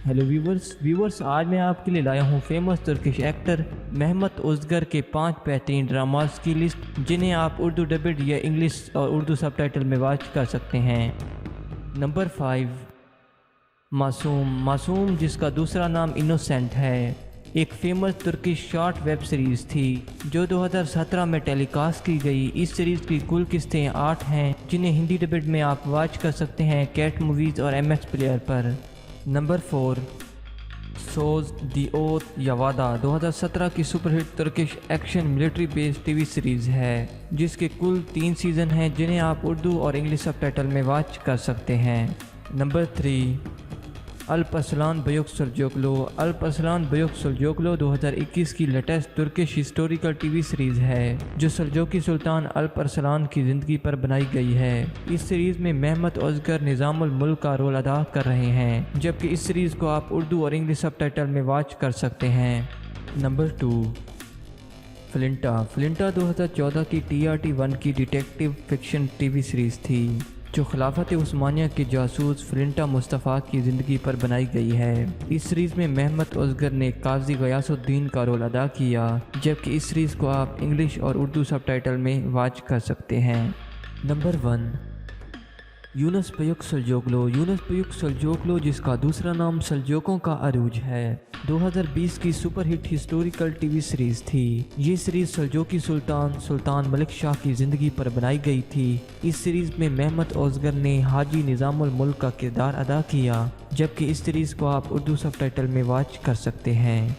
Hello viewers आज मैं आपके लिए लाया हूँ फेमस तुर्किश एक्टर मेहमत ओज़गर के 5 बेहतरीन ड्रामास की लिस्ट जिन्हें आप उर्दू डबिड या इंग्लिश और उर्दू सबटाइटल में वॉच कर सकते हैं। नंबर 5, मासूम जिसका दूसरा नाम इनोसेंट है, एक famous Turkish short web series थी जो 2017 में टेलीकास्ट की गई। इस सीरीज़ की कुल किस्तें 8 हैं जिन्हें हिंदी डबिड में आप वॉच कर सकते हैं कैट मूवीज़ और MX प्लेयर पर। नंबर 4, सोज दी ओथ या वादा 2017 की superhit Turkish action military based TV series है जिसके कुल 3 सीज़न हैं जिन्हें आप उर्दू और इंग्लिश सबटाइटल में वॉच कर सकते हैं। नंबर 3, अल्प अरसलान बुयुक सुलजोगलो 2021 की latest Turkish historical TV series है जो सल्जोकी सुल्तान अल्प अरसलान की ज़िंदगी पर बनाई गई है। इस सीरीज़ में मेहमत ओज़गर निज़ामुल मुल्क का रोल अदा कर रहे हैं जबकि इस सीरीज़ को आप उर्दू और इंग्लिश सबटाइटल में वॉच कर सकते हैं। नंबर 2, फ्लिंटा 2014 की TRT1 की डिटेक्टिव फिक्शन टीवी सीरीज़ थी जो खिलाफत उस्मानिया के जासूस फ्लिंटा मुस्तफ़ा की ज़िंदगी पर बनाई गई है। इस सीरीज़ में मेहमत ओज़गर ने काजी गयासुद्दीन का रोल अदा किया जबकि इस सीरीज़ को आप इंग्लिश और उर्दू सबटाइटल में वॉच कर सकते हैं। नंबर 1, यूनस बुयुक सुलजोगलो जिसका दूसरा नाम सल्जोकों का अरूज है 2020 की सुपरहिट हिस्टोरिकल टीवी सीरीज़ थी। ये सीरीज़ सल्जोकी सुल्तान मलिक शाह की ज़िंदगी पर बनाई गई थी। इस सीरीज़ में मेहमत ओज़गर ने हाजी निज़ामुल मुल्क का किरदार अदा किया जबकि इस सीरीज़ को आप उर्दू सबटाइटल में वॉच कर सकते हैं।